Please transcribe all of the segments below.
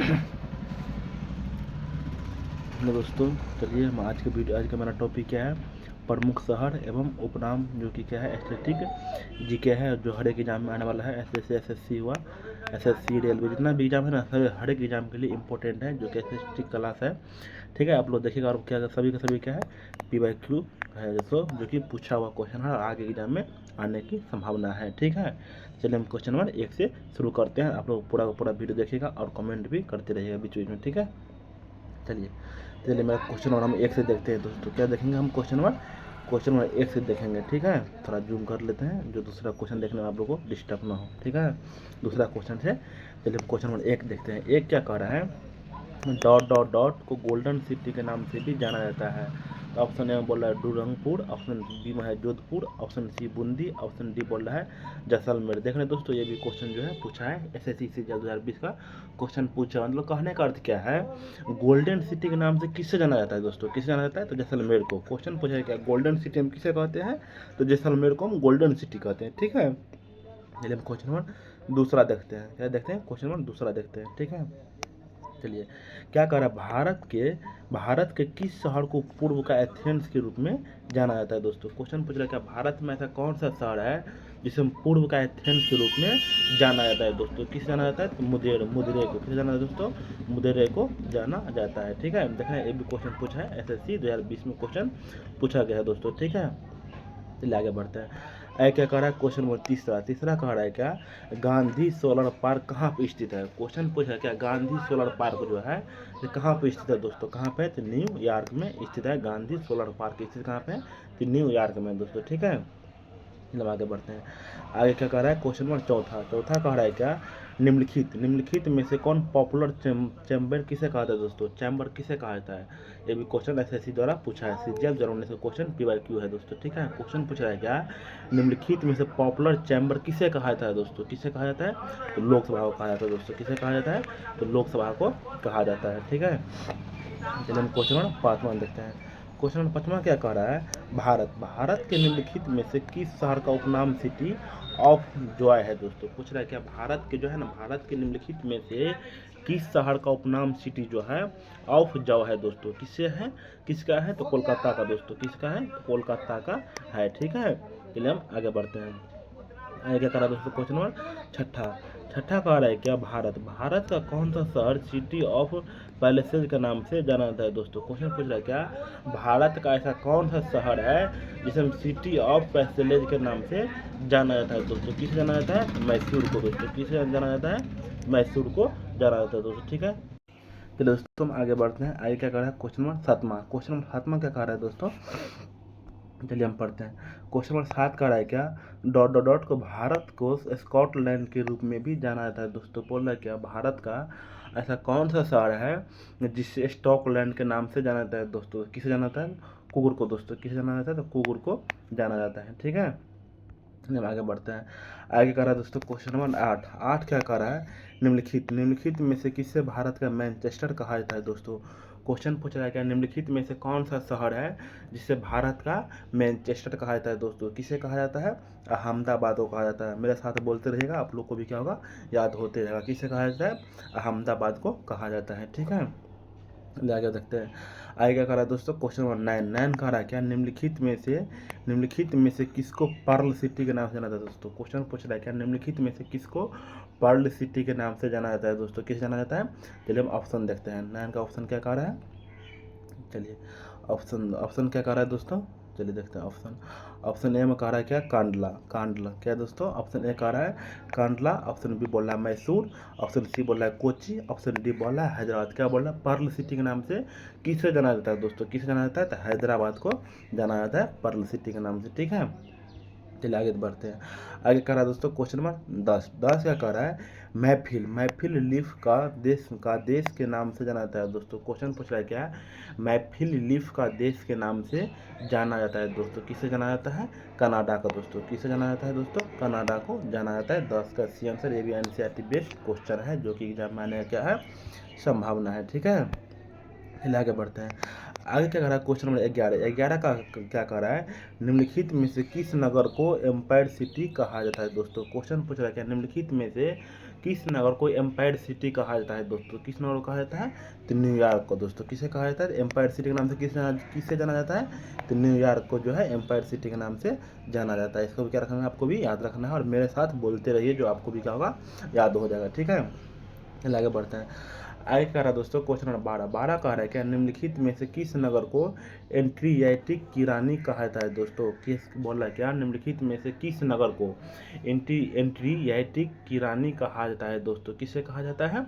Hello दोस्तों, चलिए हम आज का मेरा टॉपिक क्या है, प्रमुख शहर एवं उपनाम, जो कि क्या है एस्थेटिक जी क्या है, जो हर एक एग्जाम में आने वाला है। जैसे एसएससी हुआ, एसएससी रेलवे, जितना भी एग्जाम है ना, हर एक एग्जाम के लिए इंपॉर्टेंट है, जो कि एस्थेटिक क्लास है। ठीक है, आप लोग देखिएगा। और क्या सभी का सभी क्या है, PYQ है जो कि पूछा हुआ क्वेश्चन है, आगे एग्जाम में आने की संभावना है। ठीक है, चलिए हम क्वेश्चन नंबर 1 से शुरू करते हैं। आप लोग पूरा का पूरा वीडियो देखिएगा और कमेंट भी करते रहिएगा बीच बीच में। ठीक है, चलिए मेरा क्वेश्चन नंबर हम 1 से देखते हैं दोस्तों। क्या देखेंगे हम, क्वेश्चन नंबर 1 से देखेंगे। ठीक है, थोड़ा जूम कर लेते हैं, जो दूसरा क्वेश्चन देखने में आप लोगों को डिस्टर्ब ना हो। ठीक है, दूसरा क्वेश्चन से चलिए क्वेश्चन नंबर 1 देखते हैं। एक क्या कह रहा है, डॉट डॉट डॉट को गोल्डन सिटी के नाम से भी जाना जाता है। तो ऑप्शन ए में बोल रहा है डूरंगपुर, ऑप्शन बी में है Jodhpur, option C Bundi, option D बोल रहा है जैसलमेर। देख रहे हैं दोस्तों, ये भी क्वेश्चन जो है पूछा है, एसएससी से 2020 का क्वेश्चन पूछा। मतलब कहने का अर्थ क्या है, गोल्डन सिटी के नाम से किससे जाना जाता है दोस्तों, किससे जाना जाता है, तो जैसलमेर को। क्वेश्चन पूछा है क्या, गोल्डन सिटी हम किसे कहते हैं, तो जैसलमेर को हम गोल्डन सिटी कहते हैं। ठीक है, चलिए हम क्वेश्चन नंबर दूसरा देखते हैं। क्या देखते हैं, क्वेश्चन नंबर दूसरा देखते हैं। ठीक है, चलिए क्या कह रहा है, भारत के किस शहर को पूर्व का एथेंस के रूप में जाना जाता है दोस्तों। क्वेश्चन पूछ रहा है क्या, भारत में ऐसा कौन सा शहर है जिसे पूर्व का एथेंस के रूप में जाना जाता है दोस्तों। किस जाना जाता है, तो मुदेरे को किस जाना जाता है दोस्तों, मुदेरे को जाना जाता है। ठीक है, देखना ये भी क्वेश्चन पूछा है, एसएससी 2020 में क्वेश्चन पूछा गया है दोस्तों। ठीक है, चलिए आगे बढ़ते हैं। क्या कह रहा है, क्वेश्चन नंबर तीसरा कह रहा है क्या, गांधी सोलर पार्क कहाँ पे स्थित है। क्वेश्चन पूछा है क्या, गांधी सोलर पार्क जो है ये कहाँ पे स्थित है दोस्तों, कहाँ पे, तो न्यूयॉर्क में स्थित है। गांधी सोलर पार्क स्थित कहाँ पे है, तो न्यूयॉर्क में दोस्तों। ठीक है, चलो आगे बढ़ते हैं। आगे क्या कह रहा है, क्वेश्चन नंबर चौथा कह रहा है क्या, निम्नलिखित में से कौन पॉपुलर चैम्बर किसे कहा जाता है दोस्तों, चैम्बर किसे कहा जाता है। ये भी क्वेश्चन एसएससी द्वारा पूछा है, सीजीएल 2019 का क्वेश्चन, PYQ है दोस्तों। ठीक है, क्वेश्चन पूछ रहा है क्या, निम्नलिखित में से पॉपुलर चैम्बर किसे कहा जाता है दोस्तों, किसे कहा जाता है, तो लोकसभा को कहा जाता है दोस्तों। किसे कहा जाता है, तो लोकसभा को कहा जाता है। ठीक है, चलिए हम क्वेश्चन नंबर 5वां देखते हैं। क्वेश्चन नंबर 5वां क्या कह रहा है, भारत के निम्नलिखित में से किस शहर का उपनाम सिटी ऑफ जॉय है दोस्तों। पूछ रहा है क्या, भारत के जो है ना, भारत के निम्नलिखित में से किस शहर का उपनाम सिटी जो है ऑफ जॉय है दोस्तों। किससे है, किसका है, तो कोलकाता का दोस्तों। किसका है, तो कोलकाता का है। ठीक है, चलिए हम आगे बढ़ते हैं। आगे क्या करा दोस्तों, क्वेश्चन नंबर छठा कह रहा है क्या, भारत का कौन सा शहर सिटी ऑफ पैलेसेज के नाम से जाना जाता है दोस्तों। क्वेश्चन पूछ रहा है क्या, भारत का ऐसा कौन सा शहर है जिसे हम सिटी ऑफ पैलेसेज के नाम से जाना जाता है दोस्तों। किसे जाना जाता है, मैसूर को दोस्तों। किसे जाना जाता है, मैसूर को जाना जाता है दोस्तों। ठीक है, चलिए दोस्तों हम आगे बढ़ते हैं। आगे क्या कर रहा है, क्वेश्चन नंबर सातवां क्या कह रहा है दोस्तों, चलिए हम पढ़ते हैं। क्वेश्चन नंबर 7 का है क्या, डॉट डॉट डॉट को भारत को स्कॉटलैंड के रूप में भी जाना जाता है दोस्तों। बोल रहा है क्या, भारत का ऐसा कौन सा शहर है जिससे स्कॉटलैंड के नाम से जाना जाता है दोस्तों। किसे जाना जाता है, कुकुर को दोस्तों। किसे जाना जाता है, तो कुकुर को जाना जाता है। ठीक है, हम आगे बढ़ते हैं। आगे कर रहा है दोस्तों क्वेश्चन नंबर 8 क्या कर रहा है, निम्नलिखित में से किससे भारत का मैनचेस्टर कहा जाता है दोस्तों। क्वेश्चन पूछ रहा है क्या, निम्नलिखित में से कौन सा शहर है जिसे भारत का मैनचेस्टर कहा जाता है दोस्तों। किसे कहा जाता है, अहमदाबाद को कहा जाता है। मेरे साथ बोलते रहिएगा, आप लोग को भी क्या होगा, याद होते रहेगा। किसे कहा जाता है, अहमदाबाद को कहा जाता है। ठीक है, आगे देखते हैं। आगे क्या कह रहा है दोस्तों, क्वेश्चन नंबर 9 कह रहा है क्या, निम्नलिखित में से किसको पर्ल सिटी के नाम से जाना जाता है दोस्तों। क्वेश्चन पूछ रहा है क्या, निम्नलिखित में से किसको पर्ल सिटी के नाम से जाना जाता है दोस्तों। किसे जाना जाता है, चलिए हम ऑप्शन देखते हैं। 9 का ऑप्शन क्या कह रहा है, चलिए ऑप्शन क्या कह रहा है दोस्तों, चलिए देखते हैं। ऑप्शन ए में कह रहा है क्या, कांडला क्या दोस्तों। ऑप्शन ए कह रहा है कांडला, ऑप्शन बी बोल रहा है मैसूर, ऑप्शन सी बोल रहा है कोची, ऑप्शन डी बोल रहा है हैदराबाद। क्या बोल रहा है, पर्ल सिटी के नाम से किसे जाना जाता है दोस्तों। किसे जाना जाता है, तो हैदराबाद को जाना जाता है पर्ल सिटी के नाम से। ठीक है, चलिए आगे बढ़ते हैं। आगे कह रहा है दोस्तों क्वेश्चन नंबर 10 क्या कह रहा है, महफिल लीफ का देश के नाम से जाना जाता है दोस्तों। क्वेश्चन पूछ रहा है क्या, महफिल लीफ का देश के नाम से जाना जाता है दोस्तों। किसे जाना जाता है, कनाडा का दोस्तों। किसे जाना जाता है दोस्तों, कनाडा को जाना जाता है। 10 का सी आंसर। ये भी एनसीईआरटी बेस्ड क्वेश्चन है, जो कि एग्जाम में आने का क्या है, संभावना है। ठीक है, चलिए आगे बढ़ते हैं। आगे क्या कर रहा है, क्वेश्चन नंबर 11 का क्या कर रहा है, निम्नलिखित में से किस नगर को एम्पायर सिटी कहा जाता है दोस्तों। क्वेश्चन पूछ रहा है क्या, निम्नलिखित में से किस नगर को एम्पायर सिटी कहा जाता है दोस्तों? किस नगर को कहा जाता है? तो न्यूयॉर्क को दोस्तों। किसे कहा जाता है? एम्पायर सिटी के नाम से किससे जाना जाता है? तो न्यूयॉर्क को जो है एम्पायर सिटी के नाम से जाना जाता है। इसको भी क्या रखना है? आपको भी याद रखना है और मेरे साथ बोलते रहिए, जो आपको भी क्या होगा, याद हो जाएगा। ठीक है, चलिए आगे बढ़ते हैं। आगे कह रहा है दोस्तों क्वेश्चन नंबर 12 कह रहा है क्या निम्नलिखित में से किस नगर को एड्रियाटिक की रानी कहा जाता है दोस्तों? किस बोल रहा है क्या? निम्नलिखित में से किस नगर को एड्रियाटिक की रानी कहा जाता है दोस्तों? किसे कहा जाता है?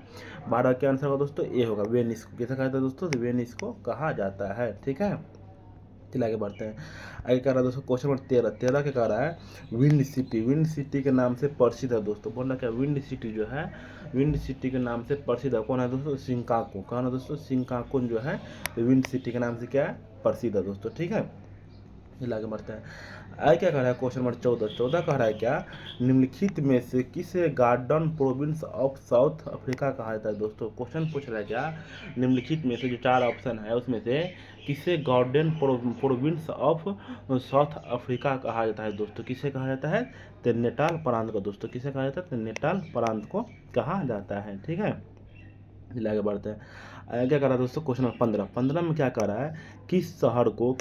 12 के आंसर होगा दोस्तों ए होगा, वेनिस को। किसे कहा जाता है दोस्तों? वेनिस को कहा जाता है। ठीक है, चलिए आगे बढ़ते हैं। आगे कह रहा है दोस्तों क्वेश्चन नंबर 13 के कह रहा है विंड सिटी। विंड सिटी के नाम से प्रसिद्ध है दोस्तों। बोल रहा क्या? विंड सिटी जो है, विंड सिटी के नाम से प्रसिद्ध है। कौन है दोस्तों? शिकागो। कौन है दोस्तों? शिकागो जो है विंड सिटी के नाम से क्या है? प्रसिद्ध है दोस्तों। ठीक है, चलिए आगे बढ़ते हैं। आगे क्या कह रहा है क्वेश्चन नंबर 14 कह रहा है क्या निम्नलिखित में से किसे garden province of south Africa कहा जाता है दोस्तों? क्वेश्चन पूछ रहा है क्या निम्नलिखित में से जो 4 ऑप्शन है उसमें से किसे garden province of south Africa कहा जाता है दोस्तों? किसे कहा जाता है? तो नेटाल प्रांत को दोस्तों। किसे कहा जाता है? तो नेटाल प्रांत को कहा जाता है। ठीक है, चलिए आगे बढ़ते हैं। क्या कर रहा है दोस्तों क्वेश्चन नंबर 15 में क्या कर रहा है किस शहर को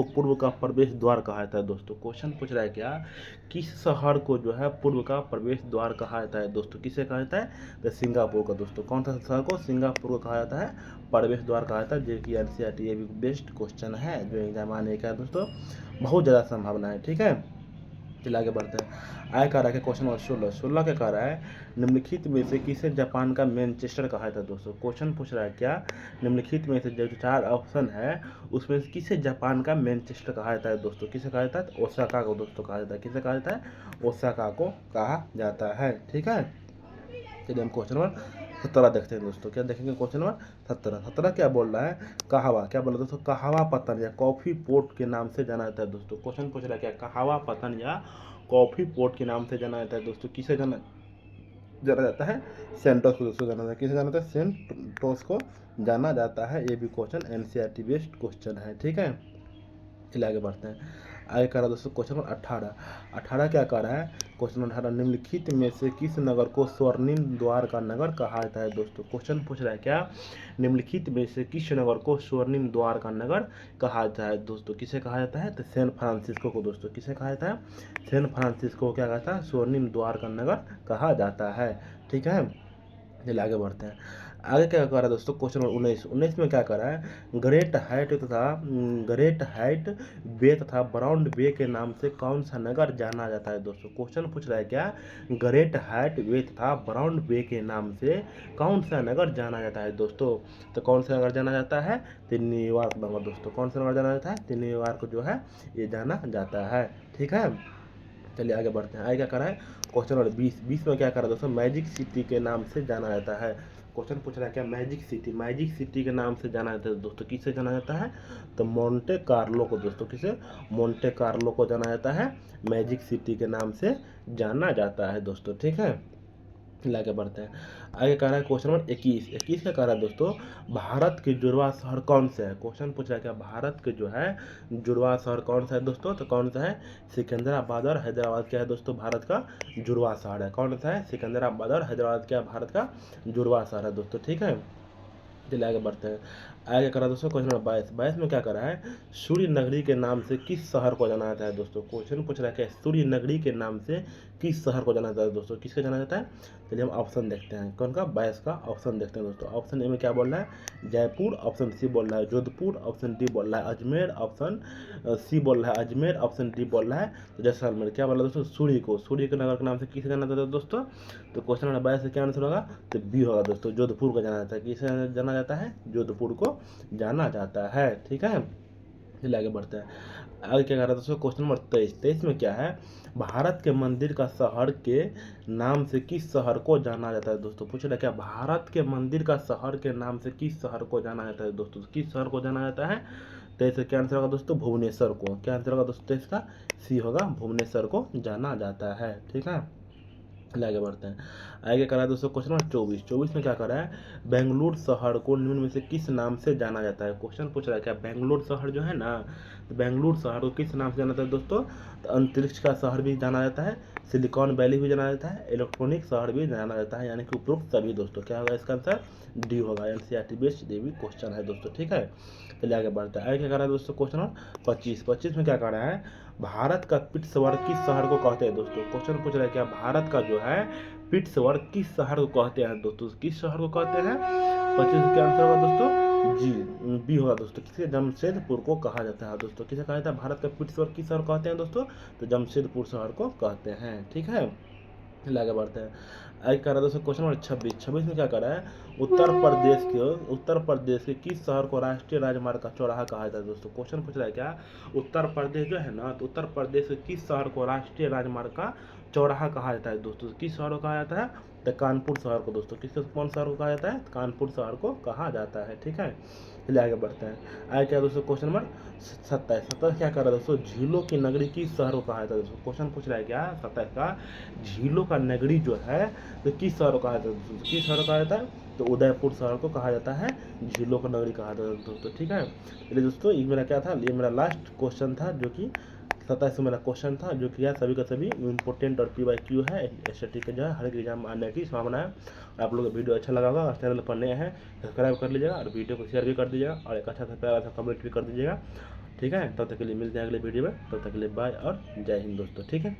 पूर्व का प्रवेश द्वार कहा जाता है दोस्तों? क्वेश्चन पूछ रहा है क्या किस शहर को जो है पूर्व का प्रवेश द्वार कहा जाता है दोस्तों? किसे कहा जाता है? तो सिंगापुर का दोस्तों। कौन सा शहर को सिंगापुर को कहा जाता है? प्रवेश द्वार कहा जाता है। जो कि एनसीईआरटी ये भी बेस्ट क्वेश्चन है जो एग्जाम आने का है दोस्तों, बहुत ज़्यादा संभावना है। ठीक है, चलिए आगे बढ़ते हैं। आगे कह रहा है क्वेश्चन नंबर 16 क्या कह रहा है निम्नलिखित में से किसे जापान का मैनचेस्टर कहा जाता है दोस्तों? क्वेश्चन पूछ रहा है क्या निम्नलिखित में से जो 4 ऑप्शन है उसमें से किसे जापान का मैनचेस्टर कहा जाता है दोस्तों? किसे कहा जाता है? ओसाका को दोस्तों कहा जाता है। किसे कहा जाता है? ओसाका को कहा जाता है। ठीक है, चलिए हम क्वेश्चन नंबर 17 देखते हैं दोस्तों। क्या देखेंगे क्वेश्चन नंबर 17 क्या बोल रहा है कहावा। क्या बोल रहा है दोस्तों? कहावा पतन या कॉफी पोर्ट के नाम से जाना जाता है दोस्तों। क्वेश्चन पूछ रहा है क्या कहावा पतन या कॉफी पोर्ट के नाम से जाना जाता है दोस्तों? किसे जाना जाता है? सेंटोस को दोस्तों जाना जाता है। किसे जाना जाता है? सेंटोस को जाना जाता है। ये भी क्वेश्चन एनसीईआरटी बेस्ड क्वेश्चन है। ठीक है, चलिए आगे बढ़ते हैं। आगे कह रहा है दोस्तों क्वेश्चन नंबर 18 क्या कह रहा है क्वेश्चन नंबर 18 निम्नलिखित में से किस नगर को स्वर्णिम द्वार का नगर कहा जाता है दोस्तों? क्वेश्चन पूछ रहा है क्या निम्नलिखित में से किस नगर को स्वर्णिम द्वार का नगर कहा जाता है दोस्तों? किसे कहा जाता है? तो सैन फ्रांसिस्को को दोस्तों। किसे कहा जाता है? सैन फ्रांसिस्को को क्या कहता है? स्वर्णिम द्वार का नगर कहा जाता है। ठीक है, चलिए आगे बढ़ते हैं। आगे क्या कर रहा है दोस्तों क्वेश्चन नंबर 19 में क्या कर रहा है ग्रेट हाइट वे तथा ब्राउन वे के नाम से कौन सा नगर जाना जाता है दोस्तों? क्वेश्चन पूछ रहा है क्या ग्रेट हाइट वे तथा ब्राउन वे के नाम से कौन सा नगर जाना जाता है दोस्तों? तो कौन सा नगर जाना जाता है? तो न्यूयॉर्क नगर दोस्तों। कौन सा नगर जाना जाता है? तो न्यूयॉर्क जो है ये जाना जाता है। ठीक है, चलिए आगे बढ़ते हैं। आगे क्या कर रहा है क्वेश्चन नंबर 20 में क्या कर रहा है दोस्तों मैजिक सिटी के नाम से जाना जाता है। क्वेश्चन पूछ रहा है क्या मैजिक सिटी के नाम से जाना जाता है दोस्तों? किससे जाना जाता है? तो मोंटे कार्लो को दोस्तों। किसे? मोंटे कार्लो को जाना जाता है। मैजिक सिटी के नाम से जाना जाता है दोस्तों। ठीक है, आगे बढ़ते हैं। आगे कह रहा है क्वेश्चन नंबर 21 का कह रहा है दोस्तों भारत के जुड़वा शहर कौन सा है? क्वेश्चन पूछ रहा है क्या भारत के जो है जुड़वा शहर कौन सा है दोस्तों? तो कौन सा है? सिकंदराबाद और हैदराबाद क्या है दोस्तों भारत का जुड़वा शहर है। कौन सा है? सिकंदराबाद और हैदराबाद क्या भारत का जुड़वा शहर है दोस्तों। ठीक है, चलिए आगे बढ़ते हैं। आगे करा दोस्तों क्वेश्चन नंबर 22 में क्या करा है सूर्य नगरी के नाम से किस शहर को जाना जाता है दोस्तों? क्वेश्चन पूछ रहा है क्या सूर्य नगरी के नाम से किस शहर को जाना जाता है दोस्तों? किसके जाना जाता है? चलिए हम ऑप्शन देखते हैं। कौन का? 22 का ऑप्शन देखते हैं दोस्तों। ऑप्शन ए में क्या बोल रहा है? जयपुर। ऑप्शन सी बोल रहा है जोधपुर। ऑप्शन डी बोल रहा है अजमेर। ऑप्शन सी बोल रहा है अजमेर। ऑप्शन डी बोल रहा है जैसलमेर। क्या बोल रहा है दोस्तों? सूर्य के नगर के नाम से किसे जाना जाता है दोस्तों? तो क्वेश्चन नंबर 22 से क्या आंसर होगा? तो बी होगा दोस्तों जोधपुर को जाना जाता है। किसे जाना जाता है? जोधपुर को जाना जाता है। ठीक है, चलिए आगे बढ़ते हैं। आगे क्या कर रहा है दोस्तों क्वेश्चन नंबर 23 में क्या है भारत के मंदिर का शहर के नाम से किस शहर को जाना जाता है दोस्तों? पूछ रहा है क्या भारत के मंदिर का शहर के नाम से किस शहर को जाना जाता है दोस्तों? किस शहर को जाना जाता है? तो इसका क्या आंसर होगा दोस्तों? भुवनेश्वर को। क्या आंसर होगा दोस्तों? इसका सी होगा भुवनेश्वर को जाना जाता है। ठीक है, आगे बढ़ते हैं। आगे करा है दोस्तों क्वेश्चन नंबर 24 में क्या करा है, बेंगलुरु शहर को निम्न में से किस नाम से जाना जाता है। क्वेश्चन पूछ रहा है क्या, बेंगलुरु शहर जो है ना, तो बेंगलुरु शहर को किस नाम से जाना जाता है दोस्तों। तो अंतरिक्ष का शहर भी जाना जाता है, सिलिकॉन वैली भी जाना जाता है, इलेक्ट्रॉनिक शहर भी जाना जाता है, यानी कि उपरोक्त सभी दोस्तों। क्या होगा इसका आंसर, डी होगा। एनसीईआरटी बेस्ड ये भी क्वेश्चन है दोस्तों, ठीक है। चलिए आगे बढ़ते हैं। आगे क्या कर रहा है दोस्तों क्वेश्चन नंबर 25 में क्या कर रहा है, भारत का पिट्सबर्ग किस शहर को कहते हैं दोस्तों। क्वेश्चन पूछ रहा है क्या, भारत का जो है पिट्सबर्ग किस शहर को कहते हैं दोस्तों, किस शहर को कहते हैं। 25 का आंसर होगा दोस्तों जी, बी होगा दोस्तों। किसे, जमशेदपुर को कहा जाता है दोस्तों। किसे कहा जाता है, भारत का पिट्सबर्ग किस शहर कहते हैं दोस्तों, तो जमशेदपुर शहर को कहते हैं, ठीक है। आगे बढ़ते हैं। आगे कर रहा है दोस्तों क्वेश्चन नंबर 26 में क्या कर रहा है, उत्तर प्रदेश के किस शहर को राष्ट्रीय राजमार्ग का चौराहा कहा जाता है दोस्तों। क्वेश्चन पूछ रहा है क्या, उत्तर प्रदेश जो है ना, तो उत्तर प्रदेश के किस शहर को राष्ट्रीय राजमार्ग का चौराहा कहा जाता है दोस्तों। किस शहर को कहा जाता है, तो कानपुर शहर को दोस्तों। कौन शहर को कहा जाता है, कानपुर शहर को कहा जाता है, ठीक है। चलिए आगे बढ़ते हैं। आगे क्या दोस्तों क्वेश्चन नंबर 27 क्या कर रहा है दोस्तों, झीलों की नगरी किस शहर को कहा जाता है दोस्तों। क्वेश्चन पूछ रहा है क्या 27 का, झीलों का नगरी जो है तो किस शहर को कहा जाता है दोस्तों। किस शहर को कहा जाता है, तो उदयपुर शहर को कहा जाता है, झीलों का नगरी कहा जाता है दोस्तों, ठीक है। चलिए दोस्तों ये मेरा क्या था, ये मेरा लास्ट क्वेश्चन था, जो कि 27 मेरा क्वेश्चन था, जो कि यार सभी का सभी इंपॉर्टेंट और PYQ है। SAT के जो है हर एक एग्जाम आने की संभावना है। आप लोगों को वीडियो अच्छा लगा होगा, चैनल पर नए हैं सब्सक्राइब कर लीजिएगा, और वीडियो को शेयर भी कर दीजिएगा, और एक अच्छा सा प्यारा सा कमेंट भी कर दीजिएगा, ठीक है। तब तक के लिए मिलते हैं अगले वीडियो में, तब तक के लिए बाय और जय हिंद दोस्तों, ठीक है।